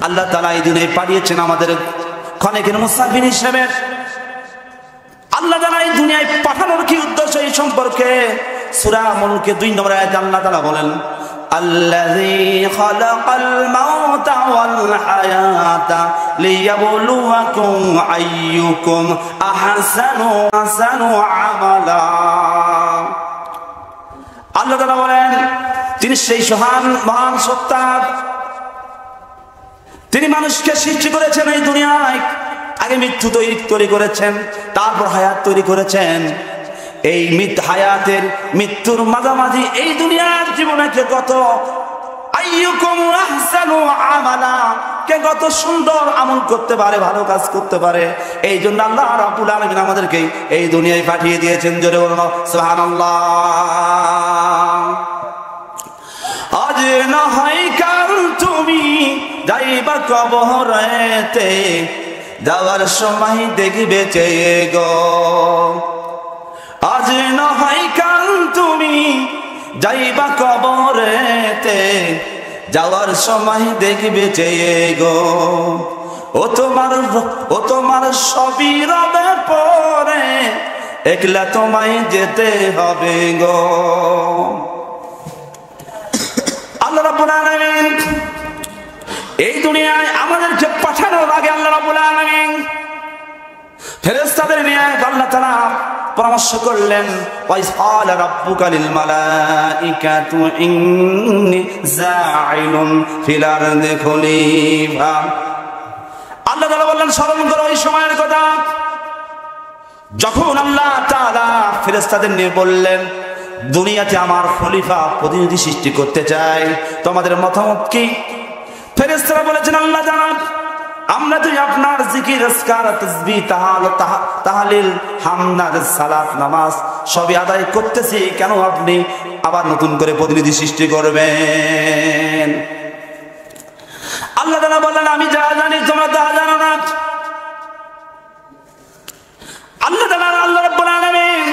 আল্লাহ তাআলা এই দুনিয়ায় পাঠিয়েছেন আমাদের ক্ষণেকের মুসাফির হিসেবে। আল্লাহ তাআলা এই দুনিয়ায় পাঠানোর কি উদ্দেশ্য এই সম্পর্কে সূরা মুলকে 2 নম্বর আয়াতে আল্লাহ তাআলা বলেন, আল্লাযী খালাকাল মাউতা ওয়াল হায়াতা লিয়াবলুয়াকুম আইয়ুকুম আহসানু আমালা। আল্লাহ তাআলা বলেন তিনি সেই মহান সত্তা, তিনি মানুষকে সৃষ্টি করেছেন এই দুনিয়ায়। আগে মৃত্যু তৈরি করেছেন, তারপর হায়াত তৈরি করেছেন। এই মৃত্যুর মাঝামাঝি এই দুনিয়ার জীবনে কে কত আইয়ুকুম আহসানু আমালা, কে কত সুন্দর আমল করতে পারে, ভালো কাজ করতে পারে, এই জন্য আল্লাহ রাব্বুল আলামিন আমাদেরকে এই দুনিয়ায় পাঠিয়ে দিয়েছেন। জোরে বলুন সুবহানাল্লাহ। আজ না হয় কাল তুমি যাইবা কবরেতে, যাওয়ার সময় দেখবে চেয়ে গো। আজ না হয় কাল তুমি যাইবা কবরেতে, যাওয়ার সময় দেখবে চেয়ে গো। ও তোমার সবই রবে পরে, একলা তোমায় যেতে হবে গো। আল্লাহ রাব্বুল আলামিন এই দুনিয়ায় আমাদেরকে পাঠানোর আগে আল্লাহ রাব্বুল আলামিন ফেরেশতাদের নিয়ে আল্লাহ তাআলা পরামর্শ করলেন, ওয়াইস ক্বালা রাব্বুকা লিল মালাইকাতু ইন্নী জাইলুন ফিল আরদি খলিফা। আল্লাহ তাআলা বললেন স্মরণ করো ওই সময়ের কথা যখন আল্লাহ তাআলা ফেরেশতাদের নিয়ে বললেন দুনিয়াতে আমার খলিফা প্রতিনিধি সৃষ্টি করতে চাই, তোমাদের মতামত কি? ফেরেশতারা বলেছেন আল্লাহ জানান, আমরা তো আপনার জিকির আজকার তাসবিহ তাহলিল হামদ সালাত নামাজ সবই আদায় করতেছি, কেন আপনি আবার নতুন করে প্রতিনিধি সৃষ্টি করবেন? আল্লাহ তাআলা বললেন আমি যা জানি তোমরা তা জানো না। আল্লাহ রাব্বুল আলামিন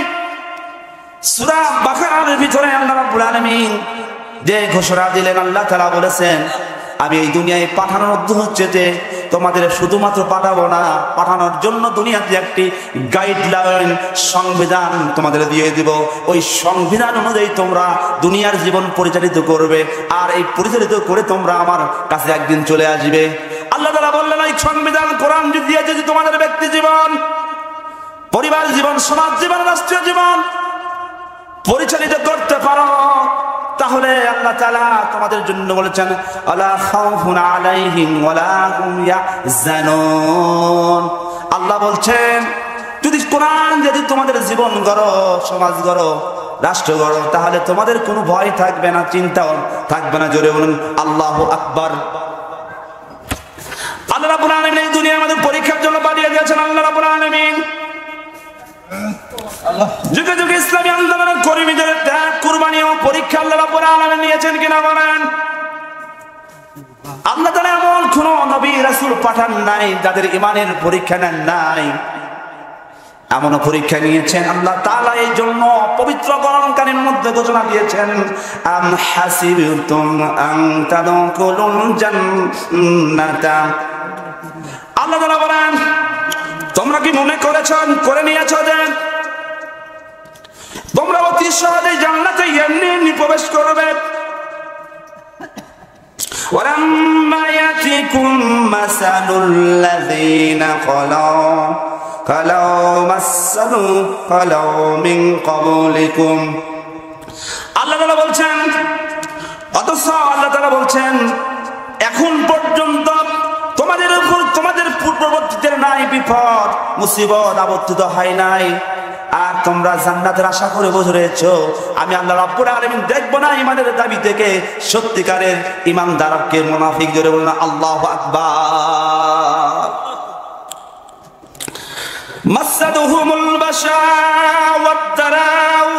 সূরা বাকারার ভিতরে আল্লাহ রাব্বুল আলামিন যে ঘোষণা দিলেন, আল্লাহ তাআলা বলেছেন আমি এই দুনিয়ায় পাঠানোর উদ্দেশ্য হচ্ছে যে তোমাদের শুধুমাত্র পাঠাবো না, পাঠানোর জন্য দুনিয়াতে একটি গাইডলাইন সংবিধান তোমাদের দিয়ে দিব। ওই সংবিধান অনুযায়ী তোমরা দুনিয়ার জীবন পরিচালিত করবে, আর এই পরিচালিত করে তোমরা আমার কাছে একদিন চলে আসবে। আল্লাহ তাআলা বললেন ওই সংবিধান কোরআন দিয়ে যদি তোমাদের ব্যক্তি জীবন, পরিবার জীবন, সমাজ জীবন, রাষ্ট্রীয় জীবন পরিচালিত করতে পারো, তাহলে আল্লাহ তাআলা তোমাদের জন্য বলেছেন আলা খাউফুন আলাইহিম ওয়ালা হুম ইয়াহজানুন। আল্লাহ বলছেন যদি কোরআন যদি তোমাদের জীবন গড়ো, সমাজ গড়ো, রাষ্ট্র গড়ো, তাহলে তোমাদের কোনো ভয় থাকবে না, চিন্তাও থাকবে না। জোরে বলুন আল্লাহু আকবার। আল্লাহ রাব্বুল আলামিন এই দুনিয়ার মধ্যে পরীক্ষার জন্য পাঠিয়ে দিয়েছেন। আল্লাহ রাব্বুল আলামিন যুগে যুগে ইসলামী আন্দোলনের কর্মীদের ত্যাগ, কুরবানি ও পরীক্ষা আল্লাহ রাব্বুল আলামিন নিয়েছেন কিনা বলেন? আল্লাহ তাআলা এমন কোন নবী রাসূল পাঠান নাই যাদের ঈমানের পরীক্ষা নেন নাই, এমন পরীক্ষা নিয়েছেন আল্লাহ তাআলা। এই জন্য পবিত্র কোরআনের মধ্যে ঘোষণা দিয়েছেন আম হাসিবতুম আন তাদখুলুল জান্নাতা। আল্লাহ তাআলা বলেন তোমরা কি মনে করে নিয়েছো যে তোমরা অতি সহজে জান্নাতে এমনি প্রবেশ করবে? ওয়ালাম্মা ইয়াতিকুম মাসালুল লাযীনা খালাউ মিন ক্বাবলিকুম। আল্লাহ তাআলা বলছেন, অথচ আল্লাহ তাআলা বলছেন এখন পর্যন্ত তোমাদের উপর তোমাদের পূর্ববর্তীদের নাই বিপদ মুসিবত আবর্তিত হয় নাই, আর তোমরা জান্নাতের আশা করে বসে রয়েছো। আমি আল্লাহ রাব্বুল আলামিন দেখবো না ঈমানের দাবি থেকে সত্যিকারের ঈমানদারকে মুনাফিক। জোরে বলুন আল্লাহু আকবার। মাসাদুহুমুল বাশা ওয়াদ-দারা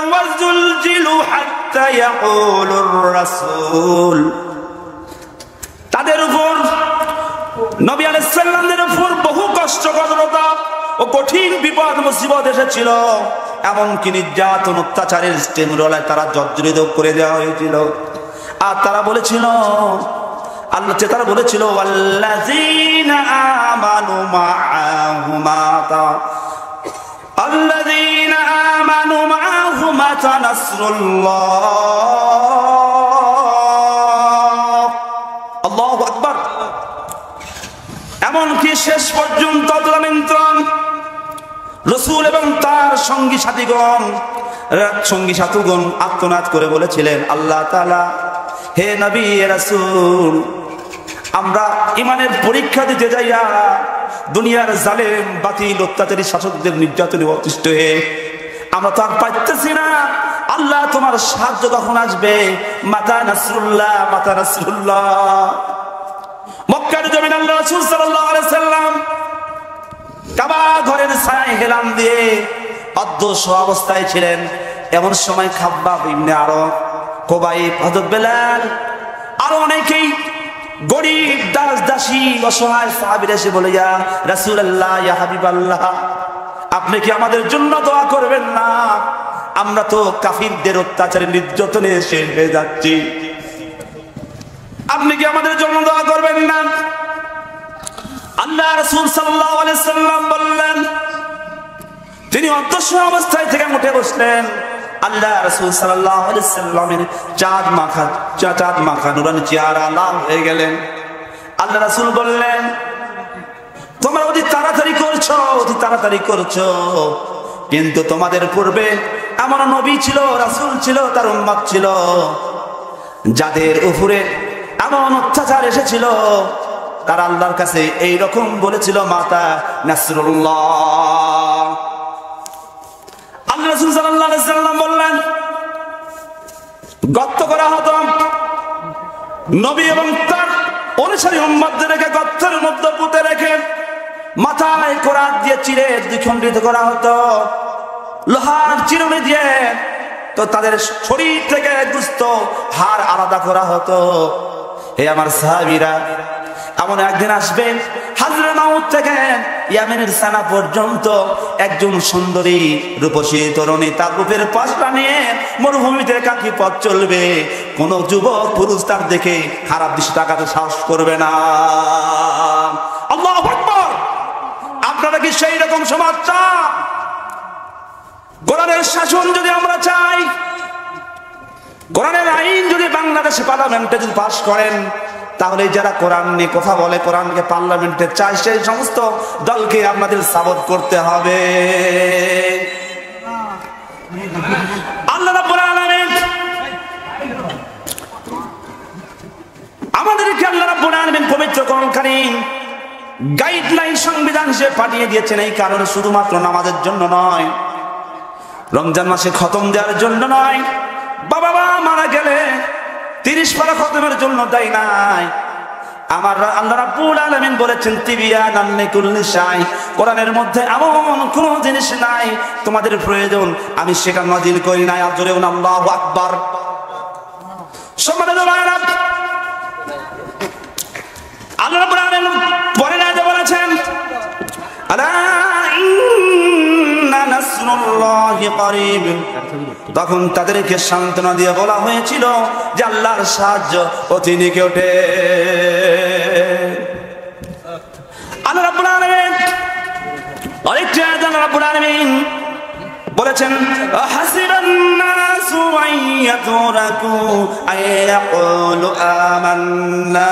ওয়াজুলজিলু হাত্তা ইয়াকুলুর রাসূল। তাদের উপর নবী আলাইহিস সালামের উপর বহু কষ্টকরতা ও কঠিন বিপদ মুসিবত এসেছিল, এমনকি নির্যাতন অত্যাচারের স্টেমরোলায় তারা জর্জরিত করে দেওয়া হয়েছিল। আর তারা বলেছিল আল্লাহ তারা বলেছিল ওয়াল্লাযীনা আমানু মাআহু মাতা আল্লাযীনা আমানু মাআহু মাতা নাসরুল্লাহ। আল্লাহু আকবার। এমনকি শেষ পর্যন্ত নিয়ন্ত্রণ রাসূল এবং তার সঙ্গী সাথীগণ আত্মনাদ করে বলেছিলেন, আল্লাহ তাআলা, হে নবী রাসূল, আমরা ইমানের পরীক্ষা দিতে যাইয়া দুনিয়ার জালেম বাতিল অত্যাচারী শাসকদের নির্যাতনে অতিষ্ঠ হয়ে আমরা তো আর পাইতেছি না। আল্লাহ তোমার সাহায্য কখন আসবে? মাতা নাসরুল্লাহ, মাতা নাসরুল্লাহ। মক্কার জমিন আল্লাহ রাসূল সাল্লাল্লাহু আলাইহি সাল্লাম কাবা ঘরের ছায়ায় হেলান দিয়ে অদৃশ্য অবস্থায় ছিলেন। এমন সময় খাব্বাব ইবনে আরব, কুবাইব, হযরত বেলাল, আরো অনেকেই গরীব দাস দাসী অসহায় সাহাবীরা এসে বলে, ইয়া রাসূলুল্লাহ, ইয়া হাবিবাল্লাহ, আপনি কি আমাদের জন্য দোয়া করবেন না? আমরা তো কাফিরদের অত্যাচারে নির্যাতনে শেষ হয়ে যাচ্ছি, আপনি কি আমাদের জন্য দোয়া করবেন না? আল্লাহ রাসূল সাল্লাল্লাহু আলাইহি সাল্লাম বললেন, তিনি অদৃশ্য অবস্থায় থেকে উঠে বসলেন। আল্লাহ রাসূল সাল্লাল্লাহু আলাইহি সাল্লামের চাঁদ মাখা নুরানি চেহারা লাল হয়ে গেলেন। আল্লাহ রাসূল বললেন, তোমরা অতি তাড়াতাড়ি করছো, কিন্তু তোমাদের পূর্বে এমন নবী ছিল, রাসূল ছিল, তার উম্মত ছিল, যাদের উপরে এমন অত্যাচার এসেছিল, তারা আল্লাহর কাছে এই রকম বলেছিল, মাতা নাসরুল্লাহ। আল্লাহ রাসূল সাল্লাল্লাহু আলাইহি সাল্লাম বললেন, গর্ত করা হতো নবী এবং তার অনুসারী উম্মতদেরকে গর্তের মধ্যে পুঁতে রেখে মাথায় কোরাত দিয়ে চিরে দ্বিখণ্ডিত করা হতো, লোহার চিরুনি দিয়ে তো তাদের শরীর থেকে গোশত হাড় আলাদা করা হতো। হে আমার সাহাবীরা, এমন একদিন আসবে হাজরে মাউত থেকে ইয়ামেনের সানা পর্যন্ত একজন সুন্দরী রূপসী তরুণী তার রূপের পাশটা নিয়ে মরুভূমিতে কাকি পথ চলবে, কোন যুবক পুরুষ তার দেখে খারাপ দৃষ্টি তাকাতে সাহস করবে না। আল্লাহু আকবার। আপনারা কি সেই রকম সমাজ চান? কোরআনের শাসন যদি আমরা চাই, কোরআনের আইন যদি বাংলাদেশে পার্লামেন্টে যদি পাশ করেন, তাহলে যারা কোরআন নিয়ে কথা বলে, কোরআনকে পার্লামেন্টে চায়, সেই সমস্ত দলকে আপনাদের সাপোর্ট করতে হবে। আল্লাহ রাব্বুল আলামিন আমাদেরকে আল্লাহ রাব্বুল আলামিন পবিত্র কোরআন কারীম গাইডলাইন সংবিধান হিসেবে পাঠিয়ে দিয়েছেন। এই কারণে শুধুমাত্র নামাজের জন্য নয়, রমজান মাসে খতম দেওয়ার জন্য নয়, বাবা মা মারা গেলে 30 পারা খতমের জন্য দেয় নাই। আমার আল্লাহ রাব্বুল আলামিন বলেছেন, তিবিয়ানান লিকুল্লি শাই, কোরআনের মধ্যে এমন কোন জিনিস নাই তোমাদের প্রয়োজন আমি সেটা নাযিল করি নাই। আর জোরে বলুন আল্লাহু আকবার। সম্মানিত ভাইরা, আল্লাহ রাব্বুল আলামিন পরে আয়াতে বলেছেন, আলা ইন্না নাসরুল্লাহি করিব। তখন তাদেরকে সান্ত্বনা দিয়ে বলা হয়েছিল যে আল্লাহর সাহায্য অতি নিকটে। আল্লাহ রাব্বুল আলামিন আরেকটা আয়াতে আল্লাহ রাব্বুল আলামিন বলেছেন, হাসিবান নাসু আইয়াতুরাকু আইয়াকুলু আমান্না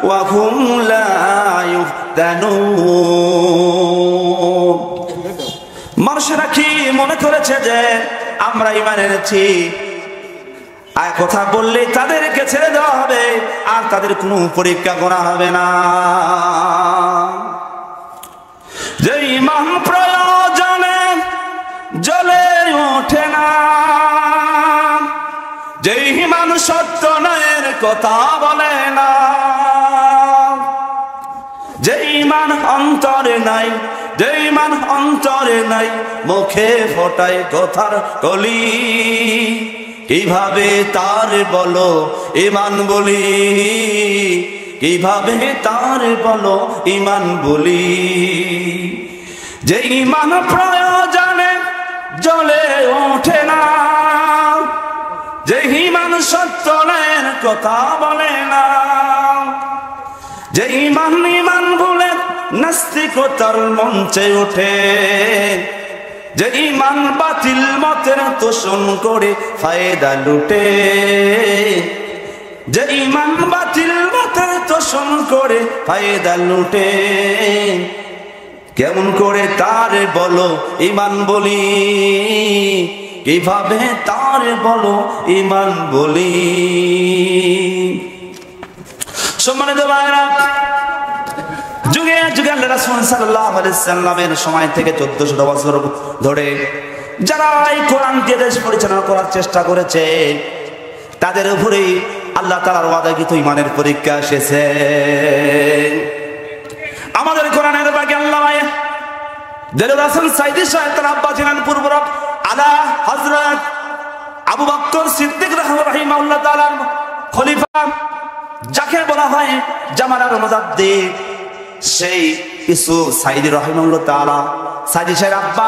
ওয়া হুম লা ইফতানুন। মানুষেরা কি মনে করেছে যে আমরা ঈমান এনেছি, আর কথা বললে তাদেরকে ছেড়ে দেওয়া হবে আর তাদের কোনো পরীক্ষা করা হবে না। যে ঈমান প্রয়োজনে জ্বলে ওঠে না, যে ঈমান সত্য নয়ের কথা বলে না, যে ঈমান অন্তরে নাই, যে ঈমান অন্তরে নাই, মুখে ফোটায় কথার কলি, কিভাবে তার বলো ঈমান বলি, কিভাবে তার বলো ঈমান বলি। যে ঈমান প্রয়োজনে জ্বলে ওঠে না, যে ঈমান সত্য নয়ের কথা বলে না, যে ইমান ইমান বলে নাস্তিকতার মঞ্চে ওঠে, যে ইমান বাতিল মতের তোষণ করে ফায়দা লুটে, যে ইমান বাতিল মতের তোষণ করে ফায়দা লুটে, কেমন করে তারে বলো ইমান বলি, কিভাবে তারে বলো ইমান বলি। সম্মানিত ভাইরা, যুগে যুগে আল্লাহ রাসূল সাল্লাল্লাহু আলাইহি সাল্লামের সময় থেকে 1400 বছর ধরে যারা এই কোরআনকে দেশ পরিচালনা করার চেষ্টা করেছে, তাদের উপরে আল্লাহ তাআলার ওয়াদাকৃত ঈমানের পরীক্ষা এসেছে। আমাদের কোরআনের বাকি আল্লাহ দেলুর হাসান সাইদি সাহেব তার আব্বা ছিলেন পূর্বরব আলা হযরত আবু বকর সিদ্দিক রাহিমাহুল্লাহ তাআলা খলিফা, যাকে বলা হয় জামানার মুজাদ্দিদ। সেই ইউসুফ সাইদি রাহিমাহুল্লাহ তাআলা, সাইদি সাহেব আব্বা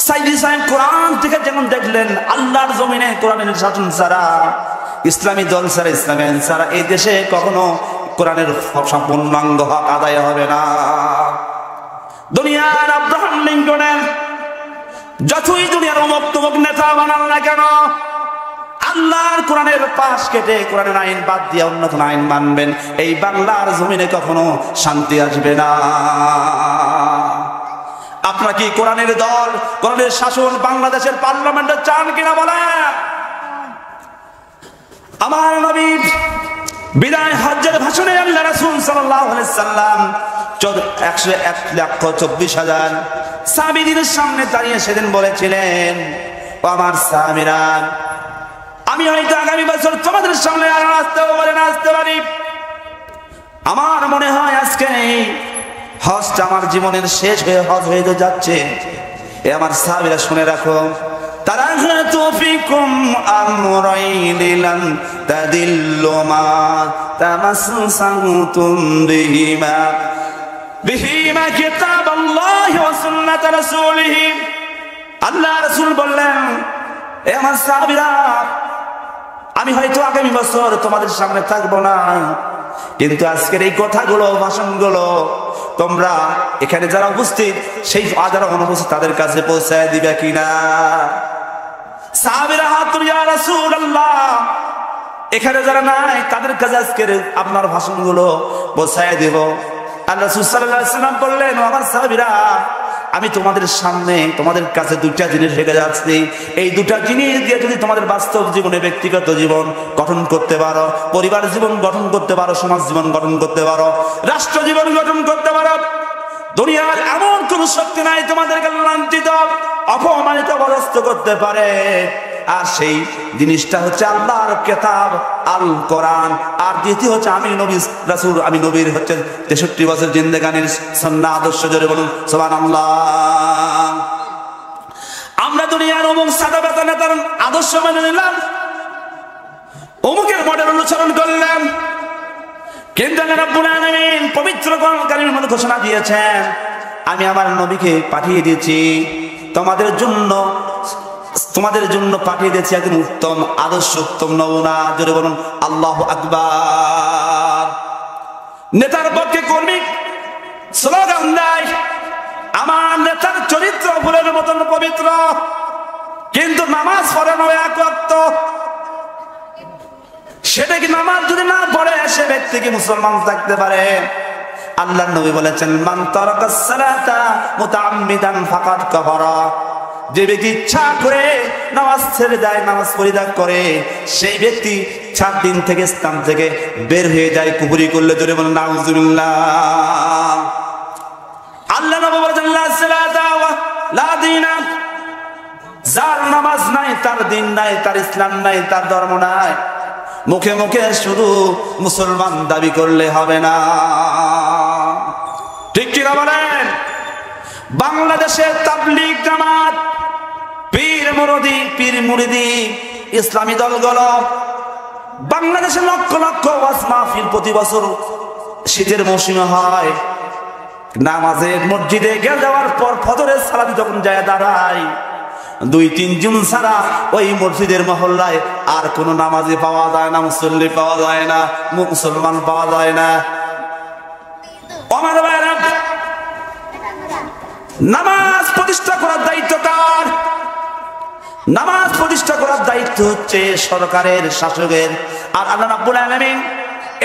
সাইদি সাহেব কোরআন থেকে যেমন দেখলেন আল্লাহর জমিনে কোরআনের শাসন ছাড়া, ইসলামী দল ছাড়া, ইসলামী আইন ছাড়া এই দেশে কখনো কোরআনের সম্পূর্ণাঙ্গ হক আদায় হবে না। দুনিয়ার আব্রাহাম লিঙ্কনের যতই দুনিয়ার অমুক তমুক নেতা বানান না কেন, আল্লাহর কোরআনের পাশ কেটে কোরআনের আইন বাদ দিয়ে অন্য কোন আইন মানবেন, এই বাংলার জমিনে কখনো শান্তি আসবে না। আপনারা কি কোরআনের দল, কোরআনের শাসন বাংলাদেশের পার্লামেন্টে চান কিনা বলেন? আমার নবী বিদায় হজ্জের ভাষণে আল্লাহ রাসূল সাল্লাল্লাহু আলাইহি সাল্লাম 1,24,000 সাহাবীদের সামনে দাঁড়িয়ে সেদিন বলেছিলেন, ও আমার সাহাবীরা, আমি হয়তো আগামী বছর তোমাদের সামনে আর আসতে পারি। আমার মনে হয় আজকে হজটা আমার জীবনের শেষ হয়ে হজ হয়ে যাচ্ছে। এ আমার সাহাবীরা শুনে রাখো, তারাখাতু ফিকুম আমরাইন লান তাদিল্লু মা তামাসসাকুম বিহিমা কিতাবাল্লাহি ওয়া সুন্নাত রাসূলিহি। আল্লাহ রাসূল বললেন, এ আমার সাহাবীরা, আমি হয়তো আগামী বছর তোমাদের সামনে থাকবো না, কিন্তু আজকের এই কথাগুলো, ভাষণগুলো তোমরা এখানে যারা উপস্থিত, সেই যারা অনুপস্থিত তাদের কাছে পৌঁছায় দিবে কিনা? সাহাবীরা হাত তুলে, ইয়া রাসূলুল্লাহ, এখানে যারা নাই তাদের কাছে আজকের আপনার ভাষণগুলো পৌঁছায় দেব। আল্লাহ রাসূল সাল্লাল্লাহু আলাইহি ওয়াসাল্লাম বললেন, আমার সাহাবীরা, আমি তোমাদের সামনে তোমাদের কাছে দুইটা জিনিস রেখে যাচ্ছি, এই দুটা জিনিস দিয়ে যদি তোমাদের বাস্তব জীবনে ব্যক্তিগত জীবন গঠন করতে পারো, পরিবার জীবন গঠন করতে পারো, সমাজ জীবন গঠন করতে পারো, রাষ্ট্র জীবন গঠন করতে পারো, দুনিয়ার এমন কোন শক্তি নাই তোমাদেরকে লাঞ্ছিত, অপমানিত, পরাস্ত করতে পারে। আর সেই জিনিসটা হচ্ছে আল্লাহর কিতাব আল কোরআন, আর দ্বিতীয় হচ্ছে আমি নবী রাসূল, আমি নবীর হচ্ছে 63 বছর জিন্দেগানির সুন্নাহ আদর্শ। জোরে বলুন সুবহানাল্লাহ। আমরা দুনিয়ার অমুক সাদা বেতা নেতার আদর্শ মেনে নিলাম, অমুকের মডেল অনুসরণ করলাম, কিন্তু আল্লাহ রাব্বুল আলামিন পবিত্র কোরআন কারীমের মধ্যে ঘোষণা দিয়েছেন, আমি আমার নবীকে পাঠিয়ে দিয়েছি তোমাদের জন্য পাঠিয়ে দিয়েছি একজন উত্তম আদর্শ, উত্তম নমুনা। জোরে বলুন আল্লাহু আকবার। নেতার পক্ষে কর্মী স্লোগান দেয়, আমার নেতার চরিত্র ফুলের মতন পবিত্র, কিন্তু নামাজ পড়ে না এক ওয়াক্ত। সেটা কি নামাজ যদি না পড়ে সে ব্যক্তি কি মুসলমান থাকতে পারে? আল্লাহর নবী বলেছেন, মান তারাকাস সালাতা মুতাআম্মিদান ফাকাদ কাফারা। যে ব্যক্তি ইচ্ছা করে নামাজ ছেড়ে দেয়, নামাজ পরিত্যাগ করে, সেই ব্যক্তি 7 দিন থেকে ইসলাম থেকে বের হয়ে যায় কুফরি করলে। জোরে বলেন নাউযুবিল্লাহ। আল্লাহ নবী বলেছেন, লা সালাতা ওয়া লা দীনা। যার নামাজ নাই, তার দিন নাই, তার ইসলাম নাই, তার ধর্ম নাই। মুখে মুখে শুধু মুসলমান দাবি করলে হবে না, ঠিক কিনা বলেন? বাংলাদেশের তাবলীগ জামাত, পীর মুরিদি ইসলামী দলগুলো বাংলাদেশে লক্ষ লক্ষ ওয়াজ মাহফিল প্রতি বছর শীতের মৌসুমে হয়। নামাজের মসজিদে গেল যাওয়ার পর ফজরের সালাতে যখন যায় দাঁড়ায়, 2-3 জন ছাড়া ওই মসজিদের মহল্লায় আর কোন নামাজি পাওয়া যায় না, মুসল্লি পাওয়া যায় না, মুসলমান পাওয়া যায় না। নামাজ প্রতিষ্ঠা করার দায়িত্ব কার? নামাজ প্রতিষ্ঠা করার দায়িত্ব হচ্ছে সরকারের, শাসকের। আর আল্লাহ রাব্বুল আলামিন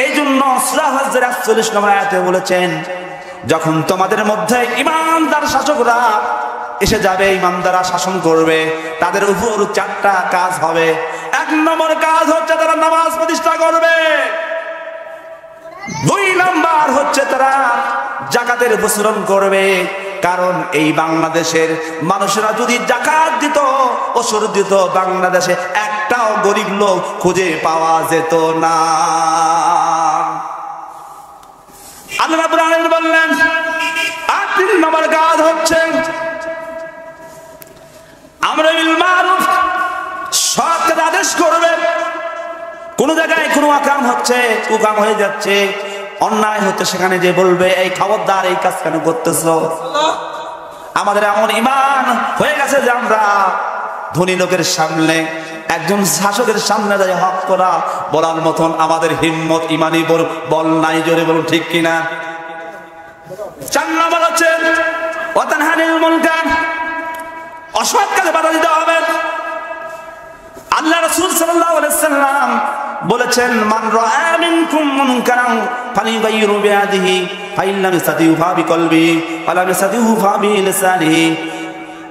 এই জন্য সূরা হজের ৪১ নম্বর আয়াতে বলেছেন, যখন তোমাদের মধ্যে ইমানদার শাসকরা এসে যাবে, ইমানদাররা শাসন করবে, তাদের উপর ৪টা কাজ হবে। ১ নম্বর কাজ হচ্ছে তারা নামাজ প্রতিষ্ঠা করবে। ২ নম্বর হচ্ছে তারা যাকাতের প্রচলন করবে। কারণ এই বাংলাদেশের মানুষেরা যদি যাকাত দিত, ওসর দিত, বাংলাদেশে একটাও গরিব লোক খুঁজে পাওয়া যেত না। আল্লাহ রাব্বুল আলামিন বললেন, আর ৩ নম্বর কাজ হচ্ছে আমরুল বিল মারুফ, সৎ কাজের আদেশ করবে। কোন জায়গায় কোনো আকাম হচ্ছে, কুকাম হয়ে যাচ্ছে, অন্যায় হচ্ছে, সেখানে যে বলবে এই খবরদার, এই কাজ কেন করতেছো? আমাদের এমন ঈমান হয়ে গেছে যে আমরা ধনী লোকের সামনে, একজন শাসকের সামনে দাঁড়িয়ে হক করা বলার মতন আমাদের হিম্মত, ইমানি বল নাই। জোরে বলুন ঠিক কিনা? ৪ নম্বর হচ্ছে ওয়াতানহানিল মুনকার, অসৎ কাজে বাধা দিতে হবে। আল্লাহ রাসূল সাল্লাল্লাহু আলাইহি ওয়াসাল্লাম বলেছেন, মান রাআ মিনকুম মুনকারান ফালিয়ুগাইয়িরু বিয়াদিহি ফাইন লাম ইয়াস্তাতিউ ফাবিকলবিহি ওয়া লাম ইয়াস্তাতিউ ফাবিলিসানিহি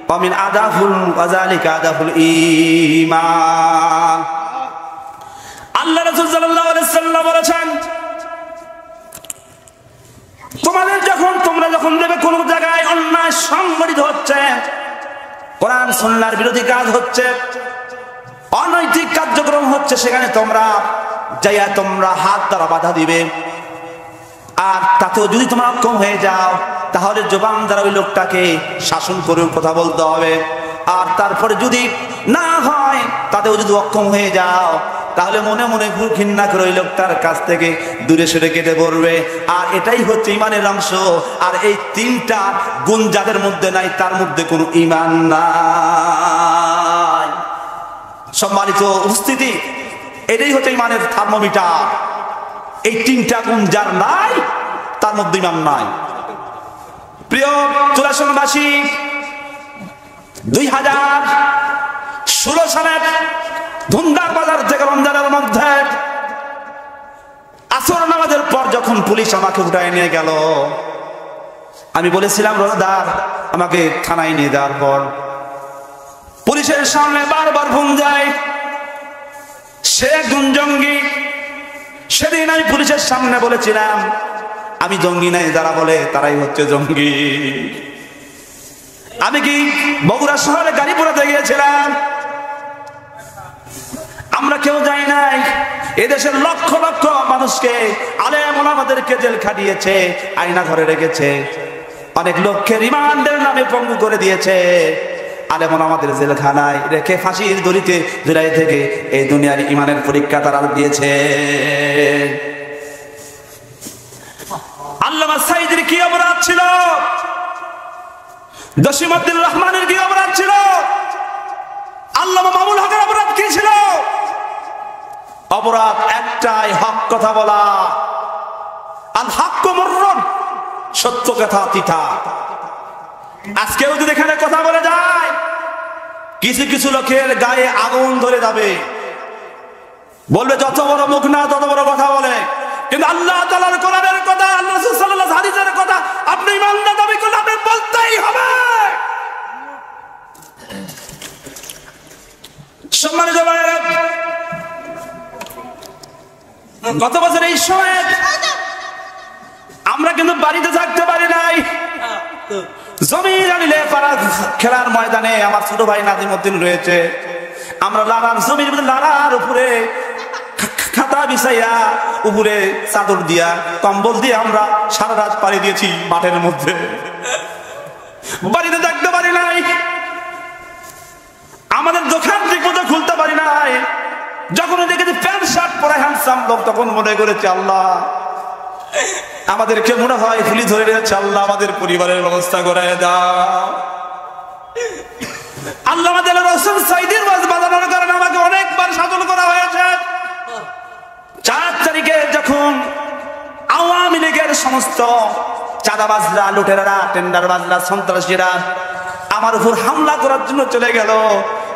ওয়া মিন আদাফুল ওয়াযালিকা আদাফুল ঈমান। আল্লাহ রাসূল সাল্লাল্লাহু আলাইহি ওয়াসাল্লাম বলেছেন, তোমরা যখন দেখবে কোন জায়গায় অন্যায় সংঘটিত হচ্ছে, কোরআন সুন্নাহর বিরোধী কাজ হচ্ছে, অনৈতিক কার্যক্রম হচ্ছে, সেখানে তোমরা হাত দ্বারা বাধা দিবে। আর তাতেও যদি তোমরা অক্ষম হয়ে যাও, তাহলে জবান দ্বারা ওই লোকটাকে শাসন করে কথা বলতে হবে। আর তারপরে যদি না হয়, তাতেও যদি অক্ষম হয়ে যাও, তাহলে মনে মনে ঘৃণা করে ওই লোকটার কাছ থেকে দূরে সরে কেটে পড়বে। আর এটাই হচ্ছে ইমানের অংশ। আর এই ৩টা গুণ যাদের মধ্যে নাই, তার মধ্যে কোনো ইমান নাই। সম্মানিত উপস্থিতি, এটাই হচ্ছে ইমানের থার্মোমিটার। এই 3টা গুণ যার নাই, তার মধ্যে ইমান নাই। প্রিয় চুরাশনবাসী, 2016 সালের ধুমদার বাজার থেকে রমজানের মধ্যে আসর নামাজের পর যখন পুলিশ আমাকে উঠায় নিয়ে গেল, আমি বলেছিলাম, রোজাদার, আমাকে থানায় নিয়ে যাওয়ার পর পুলিশের সামনে বারবার ফোন যায়, সে একজন জঙ্গি। সেদিন আমি পুলিশের সামনে বলেছিলাম, আমি জঙ্গি নাই, যারা বলে তারাই হচ্ছে জঙ্গি। আমি কি বগুড়া শহরে গাড়ি পোড়াতে গিয়েছিলাম? আমরা কেউ যাই নাই। এদেশের লক্ষ লক্ষ মানুষকে, আলেম ওলামাদেরকে জেল খাটিয়েছে, আয়না ঘরে রেখেছে, অনেক লোককে রিমান্ডের নামে পঙ্গু করে দিয়েছে। আলেম ওলামাদের জেলখানায় রেখে ফাঁসির দড়িতে ঝুলাই থেকে এই দুনিয়ার ইমানের পরীক্ষা তারা দিয়েছে। আল্লামা সাঈদীর কি অপরাধ ছিল? জসিমউদ্দিন রহমানের কি অপরাধ ছিল? আল্লামা মামুনুল হকের অপরাধ কি ছিল? অপরাধ একটাই, হক কথা বলা। আল হাক্কু মুররুন, সত্য কথা তিতা। আজকেও যদি এখানে কথা বলে যায়, কিছু কিছু লোকের গায়ে আগুন ধরে যাবে, বলবে যত বড় মুখ না তত বড় কথা বলে। কিন্তু আল্লাহ তাআলার কোরআনের কথা, আল্লাহ রাসূল সাল্লাল্লাহু আলাইহি হাদিসের কথা আপনি ইমানদার দাবি করলে আপনি বলতেই হবে। সম্মানিত ভাইরা, গত বছর এই সময় আমরা কিন্তু বাড়িতে থাকতে পারি নাই। জমির আনিলে পাড়া খেলার ময়দানে আমার ছোট ভাই নাজিমউদ্দিন রয়েছে। আমরা লাড়ার জমির মধ্যে লাড়ার উপরে খাতা বিছাইয়া, উপরে চাদর দিয়া, কম্বল দিয়ে আমরা সারা রাত পাড়ি দিয়েছি মাঠের মধ্যে। বাড়িতে থাকতে পারি নাই, আমাদের দোকান ঠিক মতো খুলতে পারি নাই। যখন দেখেছি প্যান্ট শার্ট পরে হ্যান্ডসাম লোক, তখন মনে করেছে আল্লাহ আমাদেরকে মনে হয় ফুলি ধরে রেখেছে, আল্লাহ আমাদের পরিবারের ব্যবস্থা করে দাও। আল্লাহ আমাদের রাসূল সাঈদীর ওয়াজ বাজানোর কারণে আমাকে অনেকবার শাসন করা হয়েছে। 4 তারিখে যখন আওয়াজ আওয়ামী লীগের সমস্ত চাঁদাবাজরা, লুটেরারা, টেন্ডারবাজরা, সন্ত্রাসীরা আমার উপর হামলা করার জন্য চলে গেল।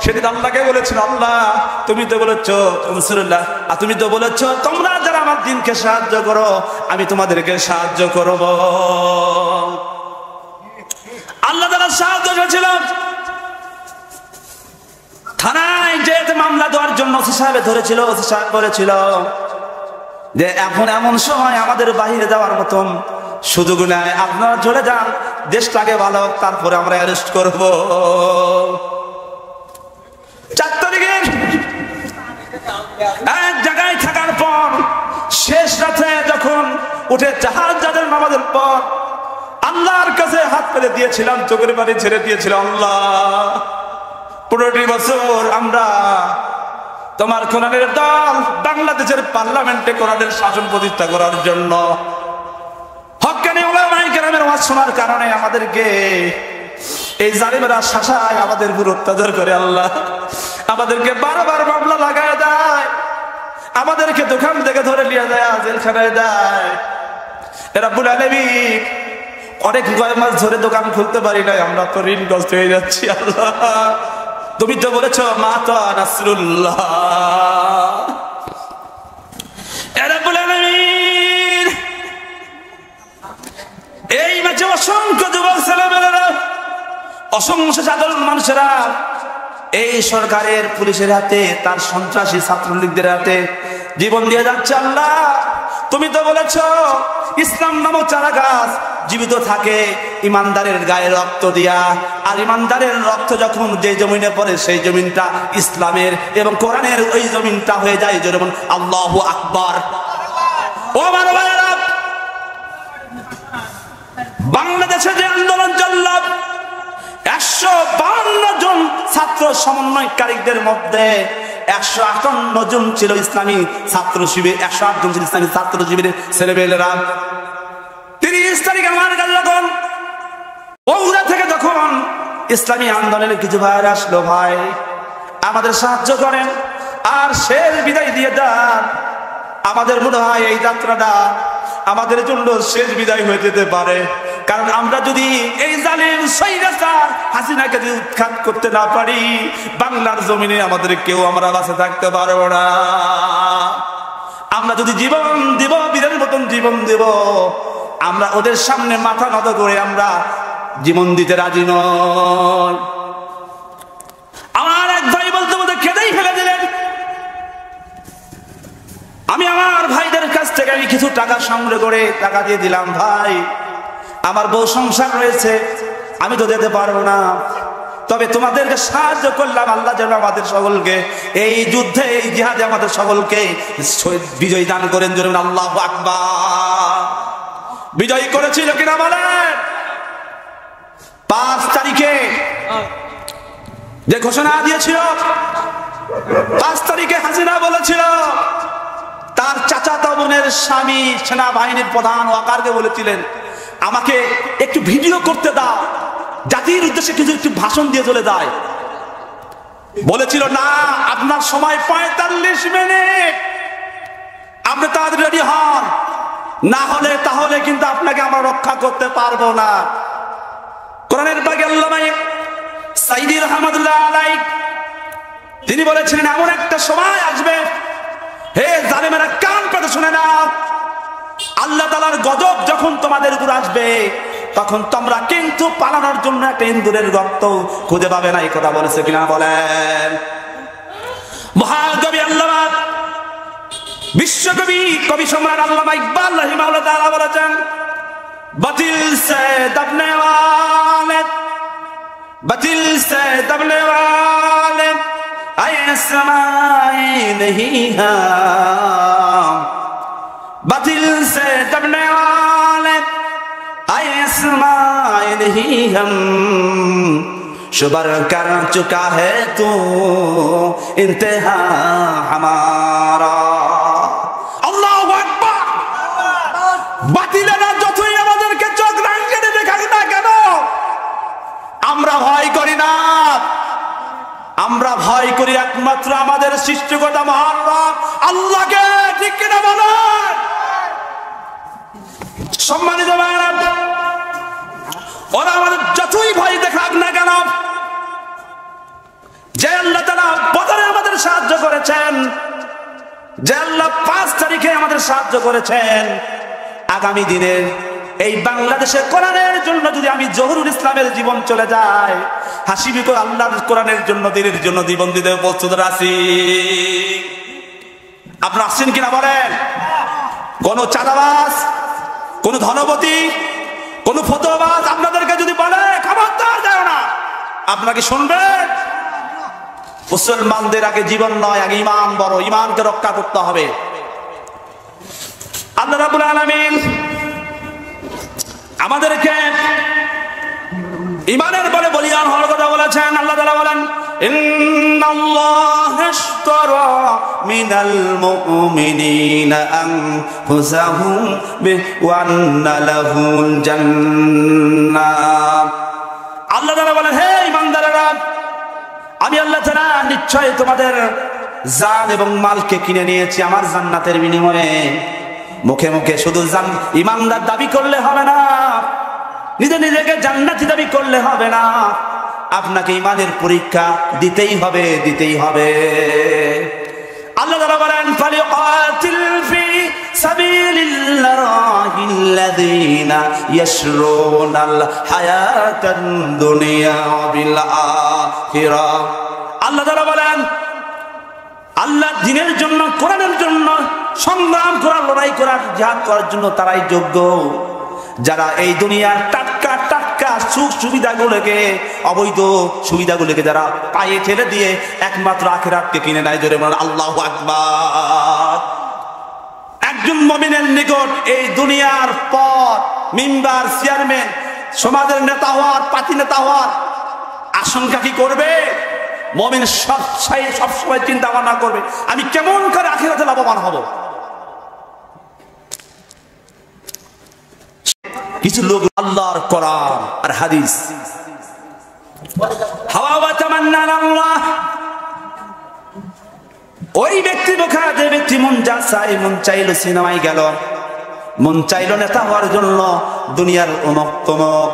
সেদিন আল্লাহকে বলেছিল, আল্লাহ তুমি তো বলেছো, রাসূলুল্লাহ তুমি তো বলেছো তোমরা যারা আমার দিনকে সাহায্য করো আমি তোমাদেরকে সাহায্য করব। আল্লাহ তাআলা সাহায্য করেছিল। থানায় যে মামলা দেওয়ার জন্য ওসি সাহেব ধরেছিল, ওসি সাহেব বলেছিল যে এখন এমন সময় আমাদের বাহিরে যাওয়ার মতন সুযোগ নাই, আপনারা চলে যান, দেশটাকে ভালো হোক, তারপরে আমরা অ্যারেস্ট করব। 4 তারিখে এক জায়গায় থাকার পর শেষ রাতে যখন উঠে জাহাজ যাদের নামাজের পর আল্লাহর কাছে হাত পেতে দিয়েছিলাম, চোখের পানি ছেড়ে দিয়েছিলাম, আল্লাহ 15টি বছর আমরা তোমার কোরআনের দল বাংলাদেশের পার্লামেন্টে কোরআনের শাসন প্রতিষ্ঠা করার জন্য হক্কানি উলামায়ে কেরামের ওয়াজ শোনার কারণে আমাদেরকে এই জালিমেরা শাসায়, আমাদের উপর অত্যাচার করে। আল্লাহ আমাদেরকে বারবার মামলা লাগায় দেয়, আমাদেরকে দোকান থেকে ধরে নিয়ে যায়, জেলখানায় দেয়। রব্বুল আলামিন অনেক কয় মাস ধরে দোকান খুলতে পারি নাই, আমরা তো ঋণগ্রস্ত হয়ে যাচ্ছি। আল্লাহ তুমি তো বলেছো মাতা নাসরুল্লাহ। রব্বুল আলামিন এই মাঝে অসংখ্য যুবক ছেলেমেয়েরা, অসংখ্য সাধারণ মানুষেরা এই সরকারের পুলিশের হাতে, তার সন্ত্রাসী ছাত্রলীগদের হাতে জীবন দিয়ে যাচ্ছে। আল্লাহ তুমি তো বলেছো ইসলাম নামক চারা গাছ জীবিত থাকে ইমানদারের গায়ে রক্ত দিয়া, আর ইমানদারের রক্ত যখন যে জমিনে পড়ে সেই জমিনটা ইসলামের এবং কোরআনের ওই জমিনটা হয়ে যায় যেমন আল্লাহু আকবার। ও আমার ভাইরা, বাংলাদেশে যে আন্দোলন চলল 152 জন ছাত্র সমন্বয়কারীদের মধ্যে 158 জন ছিল ইসলামী ছাত্র শিবির, 108 জন ছিল ইসলামী ছাত্র শিবিরের ছেলেমেয়েরা। 30 তারিখ আমার কাছে যখন বগুড়া থেকে যখন ইসলামী আন্দোলনের কিছু ভাইরা আসলো, ভাই আমাদের সাহায্য করেন আর শেষ বিদায় দিয়ে দেন, আমাদের মনে হয় এই যাত্রাটা আমাদের জন্য শেষ বিদায় হয়ে যেতে পারে। কারণ আমরা যদি এই জালিম স্বৈরাচার হাসিনাকে যদি উৎখাত করতে না পারি, বাংলার জমিনে আমাদের কেউ আমরা বাঁচে থাকতে পারবো না। আমরা যদি জীবন দিব, বীরের মতন জীবন দেব, আমরা ওদের সামনে মাথা নত করে আমরা জীবন দিতে রাজি নয়। আমার এক ভাই বলতে বলতে কেঁদেই ফেলে দিলেন। আমি আমার ভাইদের কাছ থেকে আমি কিছু টাকা সংগ্রহ করে টাকা দিয়ে দিলাম, ভাই আমার বউ সংসার রয়েছে, আমি তো দিতে পারবো না, তবে তোমাদেরকে সাহায্য করলাম, আল্লাহ যেন আমাদের সকলকে এই যুদ্ধে, এই জিহাদে আমাদের সকলকে বিজয় দান করেন। যেন আল্লাহু আকবার। বিজয় করেছিল কিনা বলেন? 5 তারিখে যে ঘোষণা দিয়েছিল, 5 তারিখে হাসিনা বলেছিল তার চাচাতো বোনের স্বামী সেনাবাহিনীর প্রধান ওয়াকারকে বলেছিলেন আমাকে একটু ভিডিও করতে দাও, জাতির উদ্দেশ্যে কিছু একটু ভাষণ দিয়ে চলে যায়। বলেছিল না, আপনার সময় 45 মিনিট, আপনি তাড়াতাড়ি রেডি হন, না হলে তাহলে কিন্তু আপনাকে আমরা রক্ষা করতে পারবো না। কোরআনের পাকে আল্লামা সাইদি রহমাতুল্লাহ আলাইহি তিনি বলেছিলেন এমন একটা সময় আসবে, হে জালেমেরা কান পেতে শুনে নাও, আল্লাহ তাআলার গজব যখন তোমাদের উপর আসবে তখন তোমরা কিন্তু পালানোর জন্য একটা ইন্দুরের রক্ত খুঁজে পাবে না। এই কথা বলেছে কিনা বলেন? মহাকবি আল্লামা বিশ্বকবি কবি সম্রাট আল্লামা ইকবাল রাহিমাহুল্লাহ তাআলা বলেছেন, বাতিল সে দবনে ওয়ালে, বাতিল সে দবনে ওয়ালে আয়ে समाए नहीं हम, बातिल से दबने वाले आए समाए नहीं हम, शुबर कर चुका है तू इंतहा हमारा। अल्लाहु আকবার। বাতিলেরা যতই আমাদেরকে চোখ রাঙিয়ে দেখাক না কেন, আমরা ভয় করি না। আমরা ভয় করি একমাত্র আমাদের সৃষ্টিকর্তা মহান রব আল্লাহকে। ঠিক কিনা বলেন? সম্মানিত ভাইরা, ওরা আমাদের যতই ভয় দেখাক না কেন, যে আল্লাহ তাআলা বদরে আমাদের সাহায্য করেছেন, যে আল্লাহ 5 তারিখে আমাদের সাহায্য করেছেন, আগামী দিনে এই বাংলাদেশে কোরআনের জন্য যদি আমি জহুরুল ইসলামের জীবন চলে যায়, হাসিবি করে আল্লাহর কোরআনের জন্য, দিনের জন্য জীবন দিতে প্রস্তুত আছি। আপনারা আসছেন কিনা বলেন? কোন চাঁদাবাজ, কোন ধনপতি, কোন ফতোয়াবাজ আপনাদেরকে যদি বলে খবরদার যাও না, আপনারা কি শুনবেন? মুসলমানদের আগে জীবন নয়, আগে ঈমান বড়, ঈমানকে রক্ষা করতে হবে। আল্লাহ রাব্বুল আলামিন আমাদেরকে ঈমানের বলে বলিয়ান হওয়ার কথা বলেছেন। আল্লাহ তাআলা বলেন, ইন্নাল্লাহা আশতারা মিনাল মুমিনিনা আনফুসাহুম ওয়া আন্না লাহুল জান্নাহ। আল্লাহ তাআলা বলেন, হে ঈমানদারেরা, আমি আল্লাহ তাআলা নিশ্চয় তোমাদের জান এবং মালকে কিনে নিয়েছি আমার জান্নাতের বিনিময়ে। মুখে মুখে শুধু ঈমানদার দাবি করলে হবে না, নিজেকে জান্নাতি দাবি করলে হবে না, আপনাকে ঈমানের পরীক্ষা দিতেই হবে, দিতেই হবে। আল্লাহ তাআলা বলেন, ফালিকাতিল ফি সাবিলিল্লাহিল্লাযীনা ইয়াশরুনাল হায়াতাদ দুনিয়া বিল আখিরাহ। আল্লাহ তাআলা বলেন, আল্লাহ দ্বীনের জন্য, কোরআনের জন্য সংগ্রাম করার, লড়াই করার, জিহাদ করার জন্য তারাই যোগ্য, যারা এই দুনিয়ার টাটকা টাটকা সুখ সুবিধাগুলোকে, অবৈধ সুবিধাগুলোকে যারা পায়ে ঠেলে দিয়ে একমাত্র আখিরাতকে কিনে নেয়। জোরে বলেন আল্লাহু আকবার। একজন মুমিনের নিকট এই দুনিয়ার পদ, মিম্বার, চেয়ারম্যান, সমাজের নেতা হওয়ার, পাতি নেতা হওয়ার আশঙ্কা কি করবে? মুমিন সবসময় চিন্তা ভাবনা করবে, আমি কেমন করে আখিরাতে লাভবান হব। কিছু লোক আল্লাহর কোরআন আর হাদিস হাওয়া ওয়া তামান্না আল্লাহ, ওই ব্যক্তি বোকা, যে ব্যক্তি মন যা চাই, মন চাইলো সিনেমায় গেল, মন চাইলো নেতা হওয়ার জন্য দুনিয়ার অমুক তমক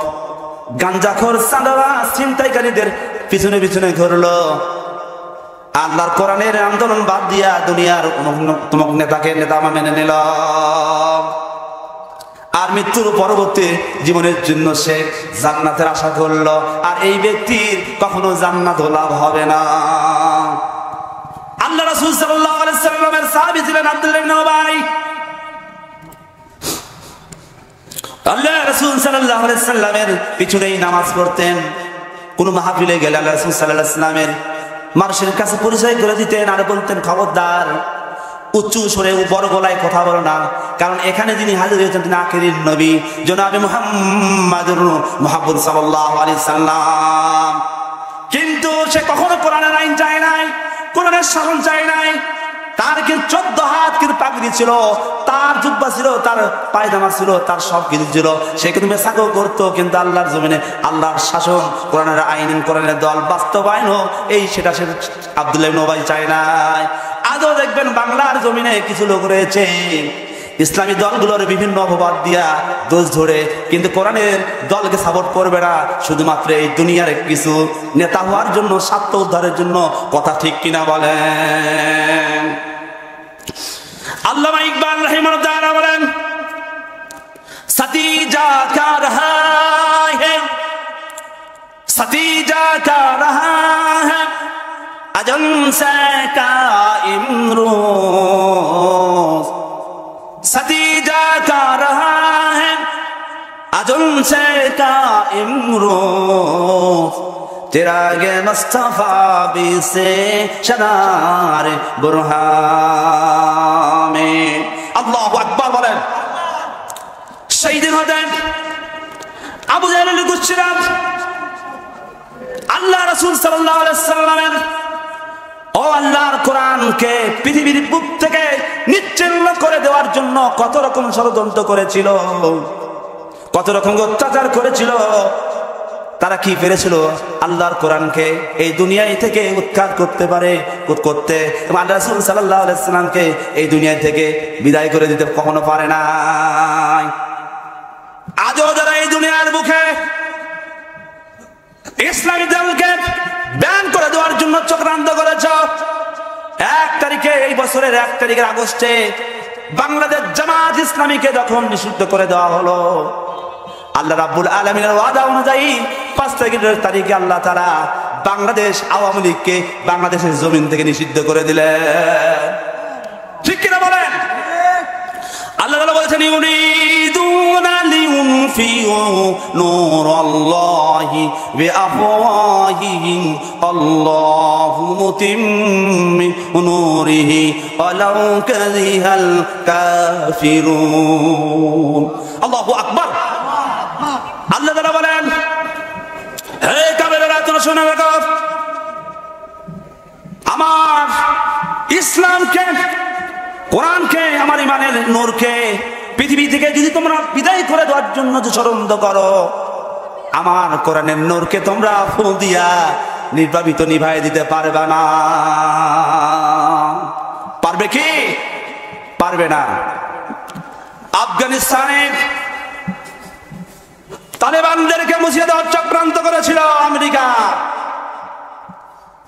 গাঞ্জাখোর, চাঁদাবাজ, ছিনতাইকারীদের পিছনে পিছনে ঘুরলো, আল্লাহর কোরআনের আন্দোলন বাদ দিয়া দুনিয়ার অমুক নেতাকে নেতা মেনে নিল, আর মৃত্যুর পরবর্তী জীবনের জন্য সে জান্নাতের আশা করলো। আর এই ব্যক্তির কখনো জান্নাত লাভ হবে না। আল্লাহ রাসূল সাল্লাল্লাহু আলাইহি সাল্লামের সাহাবী ছিলেন আব্দুল্লাহ ইবনে উবাই। আল্লাহ রাসূল সাল্লাল্লাহু আলাইহি সাল্লামের পিছনেই নামাজ পড়তেন। কোন মাহফিলে গেলে আল্লাহ রাসূল সাল্লাল্লাহু আলাইহি সাল্লামের মানুষের কাছে পরিচয় করে দিতেন আর বলতেন, খবরদার উচ্চ সুরে বড় গলায় কথা বলো না, কারণ এখানে যিনি হাজির হয়েছেন তিনি আখিরের নবী জনাবে মুহাম্মাদুর মুহাম্মদ সাল্লাল্লাহু আলাইহি সাল্লাম। কিন্তু সে কখনো কোরআনের আইন চায় নাই, কোরআনের শাসন চায় নাই। তার কিন্তু 14 হাত কিন্তু পাগড়ি ছিল, তার জুব্বা ছিল, তার পায়জামা ছিল, তার সব কিছু ছিল। সে কিন্তু মেসাকও করতো, কিন্তু আল্লাহর জমিনে আল্লাহর শাসন, কোরআনের আইন, কোরআনের দল বাস্তবায়ন হোক, এই সেটা সে আব্দুল্লাহ ইবনে উবাই চায় নাই। আজও দেখবেন বাংলার জমিনে কিছু লোক রয়েছে ইসলামী দলগুলোর বিভিন্ন অপবাদ দিয়া দোষ ধরে, কিন্তু কোরআনের দলকে সাপোর্ট করবে না, শুধুমাত্র এই দুনিয়ার কিছু নেতা হওয়ার জন্য, স্বার্থ উদ্ধারের জন্য। কথা ঠিক কিনা বলেন? আল্লামা ইকবাল রাহিমাহুল্লাহ বলেন, সাথী যা কা রহা হ্যায়, সাথী যা কা রহা হ্যায়, আজম সে কায়েম রোজ, সাথী যা কা রহা হ্যায়, আজম সে কায়েম রোজ, চিরাগে মুস্তাফা বি সে শরার বুরহামে। আল্লাহু আকবার বলেন। শহীদ হতেন আবু জাহল গুচ্ছিরাম আল্লাহ রাসূল সাল্লাল্লাহু আলাইহি সাল্লামের ও আল্লাহর কোরআনকে পৃথিবীর বুক থেকে নিশ্চিহ্ন করে দেওয়ার জন্য কত রকম ষড়যন্ত্র করেছিল, কত রকম অত্যাচার করেছিল। তারা কি পেরেছিল? আল্লাহর কোরআনকে এই দুনিয়া থেকে উৎখাত করতে পারে, করতে আল্লাহ রাসূল সাল্লাল্লাহু আলাইহি সাল্লামকে এই দুনিয়া থেকে বিদায় করে দিতে কখনো পারে নাই। আজও যারা এই দুনিয়ার বুকে ইসলামী দলকে ব্যান করে দেওয়ার জন্য চক্রান্ত করেছ, 1 তারিখে এই বছরের 1 তারিখের আগস্টে বাংলাদেশ জামাত ইসলামীকে যখন নিষিদ্ধ করে দেওয়া হলো, আল্লাহ রাব্বুল আলামিনের ওয়াদা অনুযায়ী 5 তারিখে আল্লাহ তাআলা বাংলাদেশ আওয়ামী লীগকে বাংলাদেশের জমিন থেকে নিষিদ্ধ করে দিলেন। ঠিক কিনা বলেন? আল্লাহ তাআলা বলেছেন ইউরিদুনা লিউনফিউ নূরাল্লাহি বিআফওয়াহিহিম আল্লাহু মুতিম্মি নূরিহি ওয়ালাউ কারিহাল কাফিরুন। আল্লাহু আকবার। আল্লাহ তাআলা বলেন, হে কাফেররা তোমরা শুনে রাখো, আমার ইসলামকে, কোরআনকে, আমার ইমানের নূরকে পৃথিবী থেকে যদি তোমরা বিদায় করে দেওয়ার জন্য যে ষড়যন্ত্র করো, আমার কোরআনের নূরকে তোমরা ফু দিয়া নির্বাপিত নিভাই দিতে পারবে না। পারবে কি? পারবে না। আফগানিস্তানে তালেবানদেরকে মুছিয়ে দেওয়ার চক্রান্ত করেছিল আমেরিকা।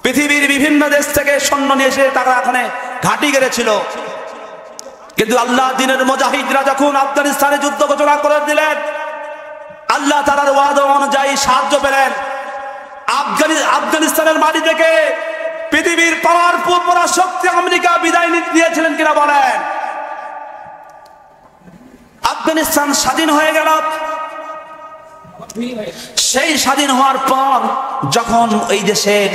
পৃথিবীর বিভিন্ন দেশ থেকে সৈন্য নিয়ে এসে তারা ওখানে ঘাঁটি গেড়েছিল, কিন্তু আল্লাহ দিনের মুজাহিদরা যখন আফগানিস্তানে যুদ্ধ ঘোষণা করে দিলেন, আল্লাহ তাআলার ওয়াদা অনুযায়ী সাহায্য পেলেন। আফগানিস্তানের মাটি থেকে পৃথিবীর পাওয়ারফুল পরাশক্তি আমেরিকা বিদায় নিয়েছিলেন কিনা বলেন? আফগানিস্তান স্বাধীন হয়ে গেল। সেই স্বাধীন হওয়ার পর যখন এই দেশের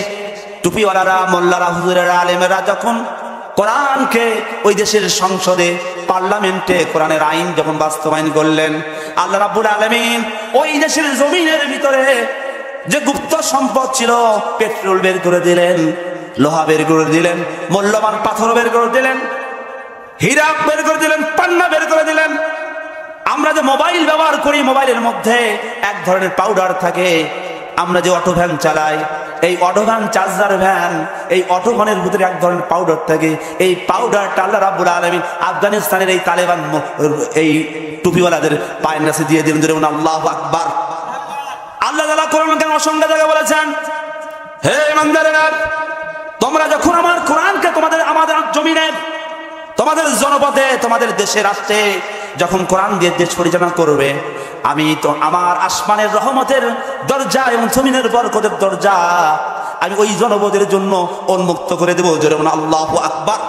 টুপিওয়ালারা, মোল্লারা, হুজুরেরা, আলেমেরা যখন কোরআনকে ওই দেশের সংসদে, পার্লামেন্টে কোরআনের আইন যখন বাস্তবায়ন করলেন, আল্লাহ রাব্বুল আলামিন ওই দেশের জমিনের ভিতরে যে গুপ্ত সম্পদ ছিল, পেট্রোল বের করে দিলেন, লোহা বের করে দিলেন, মূল্যবান পাথর বের করে দিলেন, হীরা বের করে দিলেন, পান্না বের করে দিলেন। আমরা যে মোবাইল ব্যবহার করি, মোবাইলের মধ্যে এক ধরনের পাউডার থাকে। আমরা যে অটো ভ্যান চালাই, এই অটো ভ্যান, চার্জার ভ্যান, এই অটো ভ্যানের ভিতরে এক ধরনের পাউডার থাকে। এই পাউডারটা আল্লাহ রাব্বুল আলামিন আফগানিস্তানের এই তালেবান, এই টুপিওয়ালাদের পায়ের কাছে দিয়ে দিলেন। যেমন আল্লাহু আকবার। আল্লাহ তাআলা কোরআনে অসংখ্য জায়গায় বলেছেন, হে ইমানদারেরা, তোমরা যখন আমার কোরআনকে আমাদের জমিনে, তোমাদের জনপদে, তোমাদের দেশে, রাষ্ট্রে যখন কোরআন দিয়ে দেশ পরিচালনা করবে, আমি তো আমার আসমানের রহমতের দরজা এবং জমিনের বরকতের দরজা আমি ওই জনপদের জন্য উন্মুক্ত করে দেবো। যেমন আল্লাহু আকবার।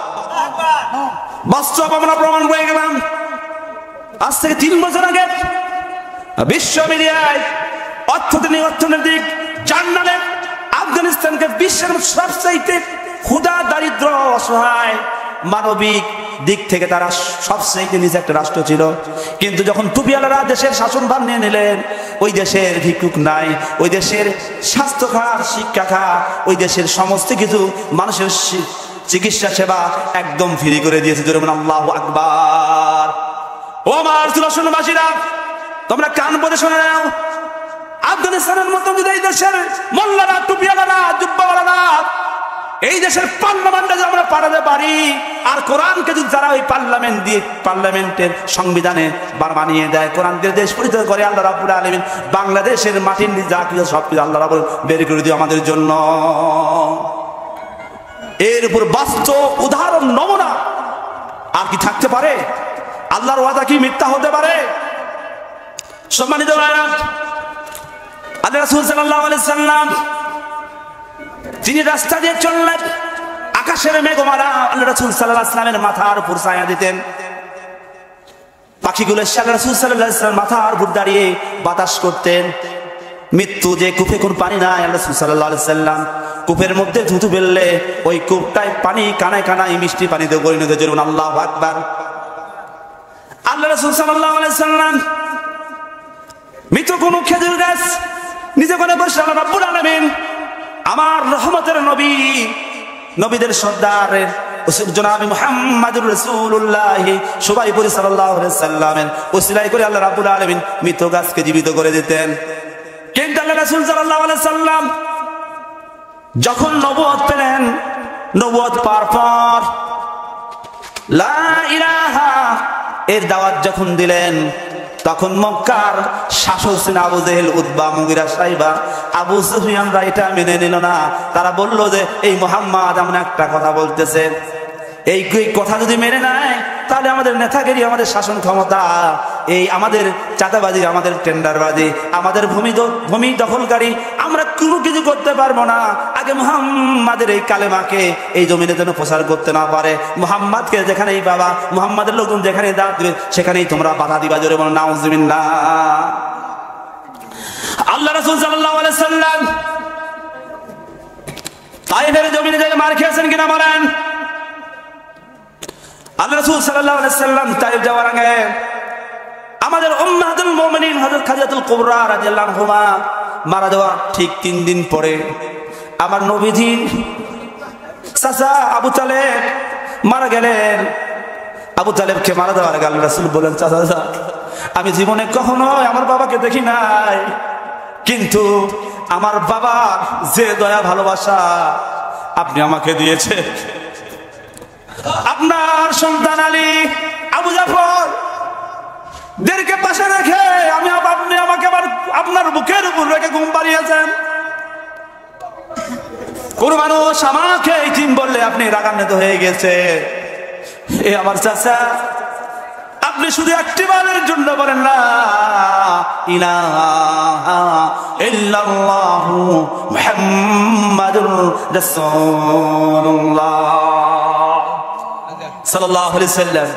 বাস্তব আমরা প্রমাণ পেয়ে গেলাম। আজ থেকে 3 বছর আগে বিশ্ব মিডিয়ায় অর্থনৈতিক জার্নালে আফগানিস্তানকে বিশ্বের সবচাইতে ক্ষুধা, দারিদ্র, অসহায়, মানবিক দিক থেকে তারা সবচেয়ে নিচে একটা রাষ্ট্র ছিল। কিন্তু যখন টুপিওয়ালারা দেশের শাসনভার নিয়ে নিলেন, ওই দেশের ভিক্ষুক নাই, ওই দেশের স্বাস্থ্য খাত, শিক্ষা খাত, ওই দেশের সমস্ত কিছু মানুষের চিকিৎসা সেবা একদম ফ্রি করে দিয়েছে। যেমন আল্লাহু আকবার। ও আমার সুন্নতবাসীরা, তোমরা কান পড়ে শুনে নাও। আফগানিস্তানের মতো যদি এই দেশের মোল্লারা, টুপিওয়ালারা, জুব্বাওয়ালারা এই দেশের পার্লামেন্টে যদি আমরা পাঠাতে পারি, আর কোরআনকে যদি যারা ওই পার্লামেন্টের সংবিধানে বানিয়ে দেয়, কোরআন দিয়ে দেশ পরিচালনা করে, আল্লাহ রাব্বুল আলামিন বাংলাদেশের মাটির নিচে যা কিছু সবকিছু আল্লাহ রাব্বুল বের করে দিও আমাদের জন্য। এর উপর বাস্তব উদাহরণ, নমুনা আর কি থাকতে পারে? আল্লাহর ওয়াদা কি মিথ্যা হতে পারে? সম্মানিত ভাইরা, আল্লাহ রাসূল সাল্লাল্লাহু আলাইহি সাল্লাম তিনি রাস্তা দিয়ে চললেন, আকাশের মেঘমালা আল্লাহ রাসূল সাল্লাল্লাহু আলাইহি সাল্লামের মাথার উপর ছায়া দিতেন। পাখিগুলো আল্লাহ রাসূল সাল্লাল্লাহু আলাইহি সাল্লাম মাথার উপর দাঁড়িয়ে বাতাস করতেন। মৃত্যু যে কূপে কোন পানি নাই, আল্লাহ রাসূল সাল্লাল্লাহু আলাইহি সাল্লাম কূপের মধ্যে থুতু ফেললে ওই কূপটায় পানি কানায় কানায় মিষ্টি পানিতে পরিণত হয়ে যেমন আল্লাহু আকবার। আল্লাহ রাসূল সাল্লাল্লাহু আলাইহি সাল্লাম মৃত কোন খেজুর গাছ নিজে করে বসে আল্লাহ রাব্বুল আলামিন আমার রহমতের নবী, নবীদের সর্দার জনাব মুহাম্মদুর রাসূলুল্লাহ সুবাইপুরি সাল্লাল্লাহু আলাইহি সাল্লামের ওসিলায় করে আল্লাহ রাব্বুল আলামিন মৃত গাছকে জীবিত করে দিতেন। কিন্তু আল্লাহ রাসূল সাল্লাল্লাহু আলাইহি সাল্লাম যখন নবুয়ত পেলেন, নবুয়ত পাওয়ার পর লা ইলাহা এর দাওয়াত যখন দিলেন, তখন মক্কার শাসক ছিলেন আবু জেহেল, উতবা, মুগিরা, সাইবা, আবু সুফিয়ানরা এটা মেনে নিল না। তারা বলল যে এই মুহাম্মদ এমন একটা কথা বলতেছে, এই কথা যদি মেনে নেয় তাহলে আমাদের নেতাগিরি, আমাদের শাসন ক্ষমতা, এই আমাদের চাঁদাবাজি, আমাদের টেন্ডারবাজি, আমাদের ভূমি দখলকারী, আমরা কোনো কিছু করতে পারবো না। আগে মুহাম্মাদের এই কালেমাকে এই জমিনে যেন প্রচার করতে না পারে। মুহাম্মাদকে যেখানেই বাবা, মুহাম্মাদের লোকজন যেখানেই দাঁত দিবে সেখানেই তোমরা বাধা দিবা। জোরে বলো নাউজুবিল্লাহ। আল্লাহ রাসূল সাল্লাল্লাহু আলাইহি সাল্লাম তায়েফের জমিনে যে মার খেয়েছেন কিনা বলেন? আল্লাহ রাসূল সাল্লাল্লাহু আলাইহি সাল্লাম তায়েফ যাওয়ার আগে আমাদের উম্মাহাতুল মুমিনিন হযরত খাদিজাতুল কুবরা রাদিয়াল্লাহু আনহা মারা যাওয়ার ঠিক 3 দিন পরে আমার নবীজি চাচা আবু তালেব মারা গেলেন। আবু তালেবকে মারা দেওয়ার আগে আল্লাহ রাসূল বলেন, চাচা আমি জীবনে কখনো আমার বাবাকে দেখি নাই, কিন্তু আমার বাবা যে দয়া ভালোবাসা আপনি আমাকে দিয়েছেন, আপনার সন্তান আলী, আবু জাফর দেরকে পাশে রেখে আপনি আমাকে আবার আপনার বুকের উপর রেখে ঘুম পাড়িয়েছেন। কোন মানুষ আমাকে ইতিম বললে আপনি রাগান্বিত হয়ে গেছে। এ আমার চাচা, আপনি শুধু একটি বারের জন্য বলেন না ইলাহা ইল্লাল্লাহু মুহাম্মাদুর রাসূলুল্লাহ সাল্লাল্লাহু আলাইহি সাল্লাম।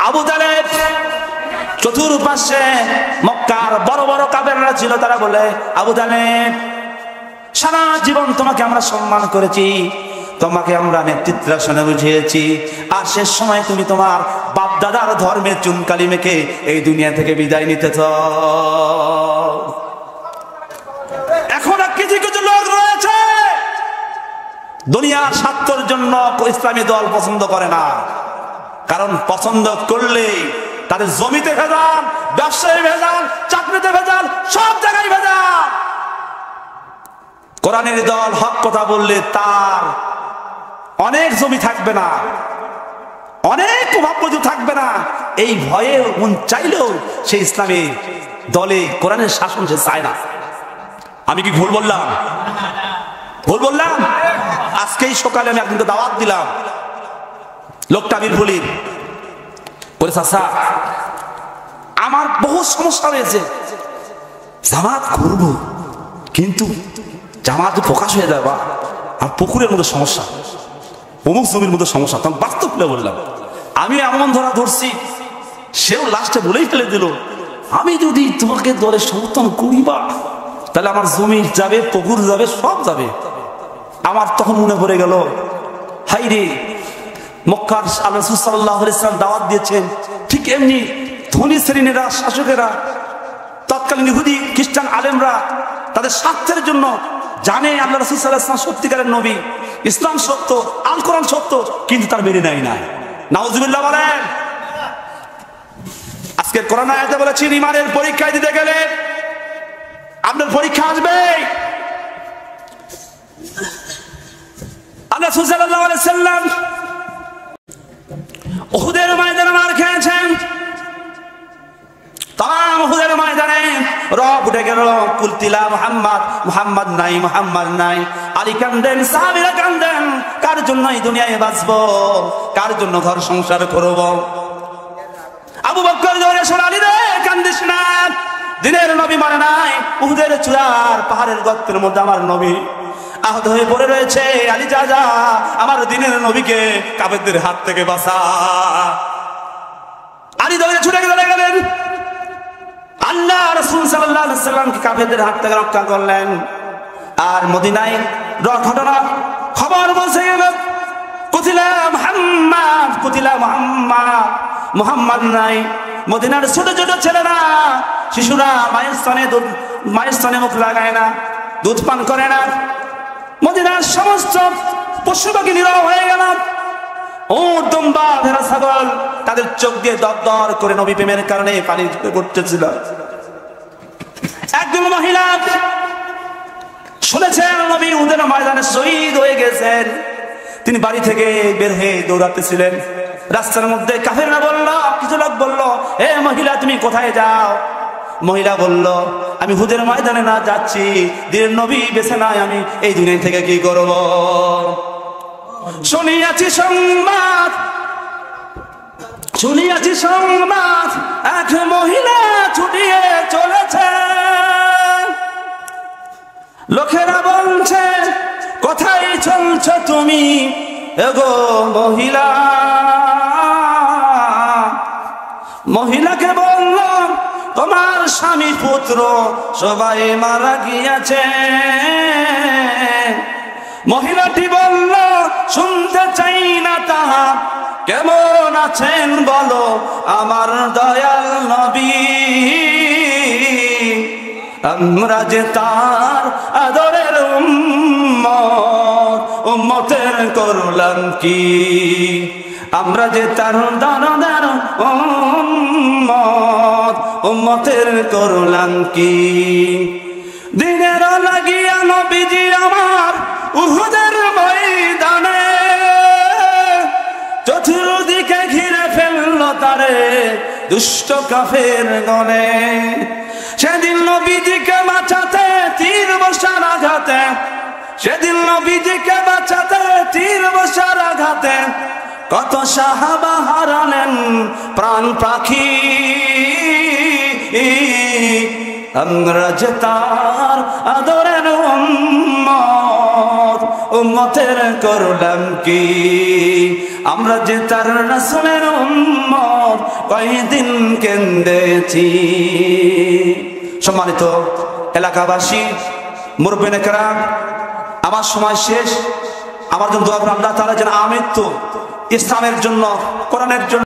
আবু তালেব চতুর্পাশে মক্কার বড় বড় কাফেররা ছিল, তারা বলে, আবু তালেব সারা জীবন তোমাকে আমরা সম্মান করেছি, তোমাকে আমরা নেতৃত্বের আসনে বুঝিয়েছি, আর শেষ সময় তুমি তোমার বাপ দাদার ধর্মের চুনকালি মেখে এই দুনিয়া থেকে বিদায় নিতে চাও। এখন কিছু কিছু লোক রয়েছে দুনিয়ার স্বার্থের জন্য ইসলামী দল পছন্দ করে না, কারণ পছন্দ করলে তাদের জমিতে ভেজাল, ব্যবসায় ভেজাল, চাকরিতে ভেজাল, সব জায়গায় ভেজাল। কোরআনের দল হক কথা বললে তার অনেক জমি থাকবে না, অনেক প্রভাব থাকবে না, এই ভয়ে মন চাইলেও সে ইসলামী দলে কোরআনের শাসন সে চায় না। আমি কি ভুল বললাম? ভুল বললাম? আজকেই সকালে আমি একদিনকে দাওয়াত দিলাম, লোকটা আমির বলি বলে, চাচা আমার বহু সমস্যা রয়েছে, জামাত করব কিন্তু জামাত প্রকাশ হয়ে যাবে, আর পুকুরের মধ্যে সমস্যা, অমুক জমির মধ্যে সমস্যা। তখন বাস্তব বললাম, আমি এমন ধরছি, সেও লাস্টে বলেই ফেলে দিল, আমি যদি তোমাকে দলে সমর্থন করিবা তাহলে আমার জমি যাবে, পুকুর যাবে, সব যাবে। আমার তখন মনে পড়ে গেল, হাই রে, মক্কার আল্লাহ রাসূল সাল্লাল্লাহু আলাইহি ওয়াসাল্লাম দাওয়াত দিয়েছেন, ঠিক এমনি ধনী শ্রেণীরা, শাসকেরা, তৎকালীন ইহুদি খ্রিস্টান আলেমরা তাদের স্বার্থের জন্য জানে আল্লাহ রাসূল সাল্লাল্লাহু আলাইহি ওয়াসাল্লাম সত্যিকারের নবী, ইসলাম সত্য, আল কোরআন সত্য, কিন্তু তার মেনে নেয় নাই। নাউজুবিল্লাহ বলেন। আজকে কোরআন আয়াতে বলেছি, ইমানের পরীক্ষা দিতে গেলে আপনার পরীক্ষা আসবে। আল্লাহ রাসূল সাল্লাল্লাহু আলাইহি ওয়াসাল্লাম উহুদের ময়দানে মার খেয়েছেন। তাম উহুদের ময়দানে রব উঠে গেল, কুলতিলা মুহাম্মদ, মুহাম্মদ নাই, মুহাম্মদ নাই। আলী কান্দেন, সাহাবীরা কান্দেন, কার জন্য এই দুনিয়ায় বাঁচবো, কার জন্য ঘর সংসার করব? আবু বকর জোরে শোনা, আলী রে কান্দিস না, দিনের নবী মারে নাই, উহুদের চূড়ার পাহাড়ের গর্তের মধ্যে আমার নবী আহত হয়ে পড়ে রয়েছে। আলী যা যা, আমার দিনের নবীকে কাফেরদের হাত থেকে বাঁচা। আলী দৌড়ে ছুটে গেলেন, আল্লাহ রাসূল সাল্লাল্লাহু আলাইহি ওয়াসাল্লামকে কাফেরদের হাত থেকে রক্ষা করলেন। আর মদিনায় ঘটনা খবর বলছে, কুতিলা মুহাম্মদ, কুতিলা মুহাম্মদ, মুহাম্মদ নাই। মদিনার ছোট ছোট ছেলেরা, শিশুরা মায়ের স্তনে মুখ লাগায় না, দুধ পান করে না। মদিনার সমস্ত পশু পাখি নীরব হয়ে গেল, উট, দুম্বা, ভেড়া, ছাগল তাদের চোখ দিয়ে দরদর করে নবী প্রেমের কারণে পানি ঝরে পড়তেছিল। একজন মহিলা শুনেছেন নবী উহুদের ময়দানে শহীদ হয়ে গেছেন, তিনি বাড়ি থেকে বের হয়ে দৌড়াতেছিলেন। রাস্তার মধ্যে কাফেররা বলল, কিছু লোক বলল, এ মহিলা তুমি কোথায় যাও? মহিলা বলল, আমি হুদের ময়দানে না যাচ্ছি, দিনের নবী বেছে নাই, আমি এই দুনিয়া থেকে কি করব? শুনিয়াছি সংবাদ এক মহিলা ছুটিয়ে চলেছে। লোকেরা বলছে, কোথায় চলছ তুমি এগো মহিলা? মহিলাকে বলল, তোমার স্বামী পুত্র সবাই মারা গিয়েছে। মহিলাটি বলল, শুনতে চাই না তাহা, কেমন আছেন বলো আমার দয়াল নবী। আমরা যে তার আদরের উম্মতের করলাম কি? আমরা যে তার দানাদার উম্মতের করলাম কি? দিনের লাগিয়া নবীজি আমার উহুদের ময়দানে চতুর্দিকে ঘিরে ফেলল তারে দুষ্ট কাফের গণে। সেদিন নবীজিকে বাঁচাতে তীর বর্ষার আঘাতে, সেদিন নবীজিকে বাঁচাতে তীর বর্ষার আঘাতে কত সাহাবা হারালেন প্রাণ পাখি। আমরা যে তার আদরের উম্মতের করলাম কি? আমরা যে তার রাসূলের উম্মত কয়দিন কেঁদেছি। সম্মানিত এলাকাবাসী, মুরব্বিনে কেরাম, আমার সময় শেষ। আমার জন্য দোয়া করুন, আল্লাহ তাআলা যেন আমৃত্যু ইসলামের জন্য, কোরআনের জন্য